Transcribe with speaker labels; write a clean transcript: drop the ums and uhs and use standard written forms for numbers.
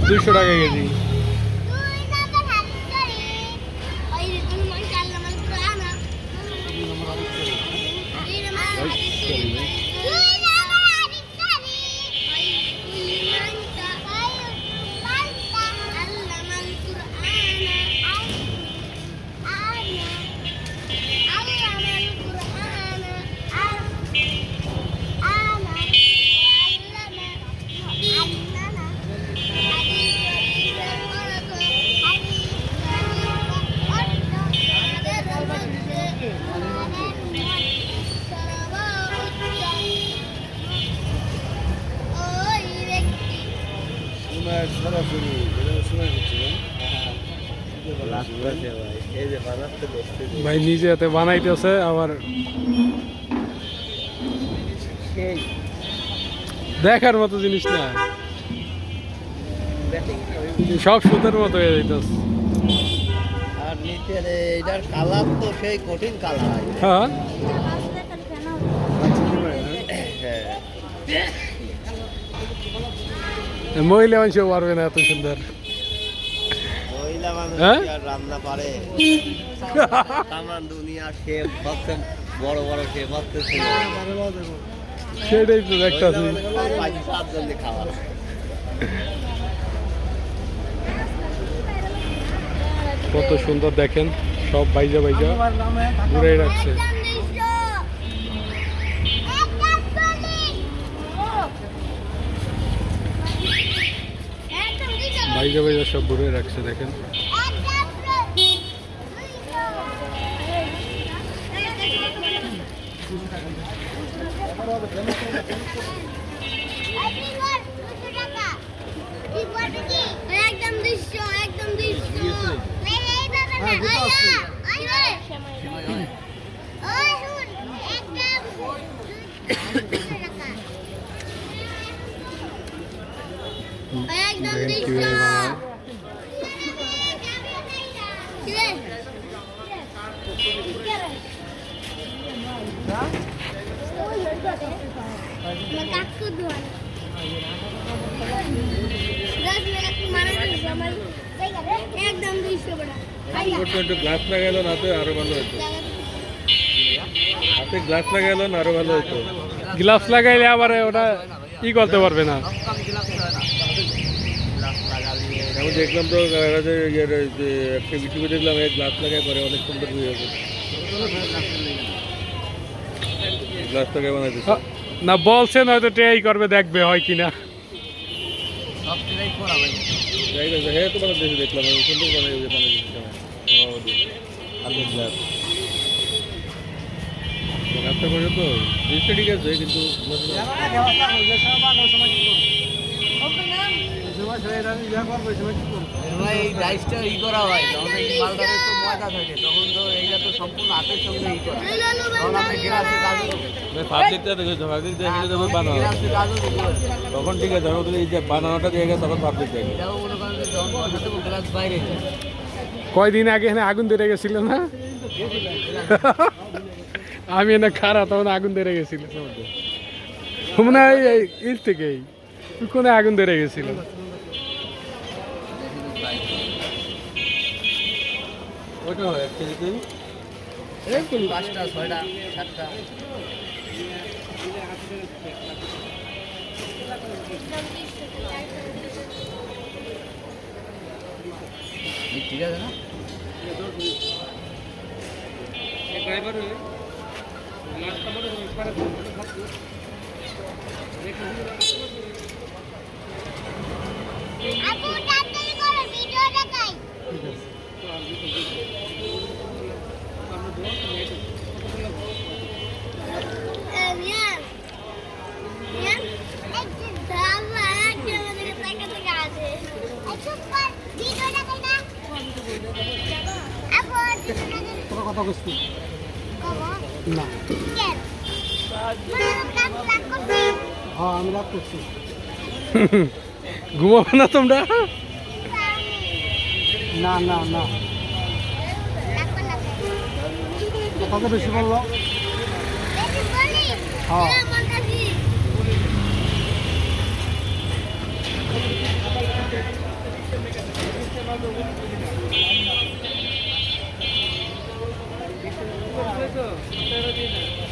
Speaker 1: 200 টাকা কেজি। ভাই নিজে হাতে বানাইতেছে আবার দেখার মতো জিনিস না, সব সুতার মতো হয়ে যাইতেছে।
Speaker 2: আর নিচের এইটার কালার তো সেই কঠিন কালার।
Speaker 1: হ্যাঁ মহিলা মানুষও পারবে না এত সুন্দর।
Speaker 2: মহিলা মানুষ আর রান্না পারে? তামান দুনিয়া শেফ ভাবছেন, বড় বড় শেফ ভাবতেছিল,
Speaker 1: সেটাই তো একটা
Speaker 2: খাওয়া।
Speaker 1: কত সুন্দর দেখেন, সব বাইজা বাইজা ঘুরে রাখছে। বাইজা বাইজা সব ঘুরে রাখছে দেখেন। গ্লাস লাগাইলো না তো আরো ভালো হতো, হাতে গ্লাস লাগাইলো না আরো ভালো হতো। গ্লাস লাগাইলে আবার ওটা ই করতে পারবে না। আমি দেখলাম তো একটা ইউটিউবে দেখলাম গ্লাস লাগাই পরে অনেক সুন্দর হয়ে যাবে। গ্লাস লাগাই বানাইতে না বলছেন, হয়তো ট্রাই করবে, দেখবে হয় কিনা। হ্যাঁ তো বানাতে দেখলাম সুন্দর বানাই গ্লাস রাস্তা করে তো জিনিসটা ঠিক আছে, কিন্তু তখন ঠিক আছে, বানানোটা দিয়ে গেছে তখন পাবলিক দেখে। কয়দিন আগে এখানে আগুন ধরে গেছিল না? আমি এনে খারাপ তখন আগুন ধরে গেছিল মনে হয় ইল থেকেই কোনে আগুন ধরে গেছিল। ওটা হয় এক কেজিতে
Speaker 2: 5টা 6টা 7টা। ঠিক আছে না? ড্রাইভার
Speaker 1: কথা বলছি না, হ্যাঁ আমি রাগ করছি। ঘুমাবো না তোমরা? না না না, কথা বেশি বললো। হ্যাঁ
Speaker 3: টাকা দিয়ে দেন।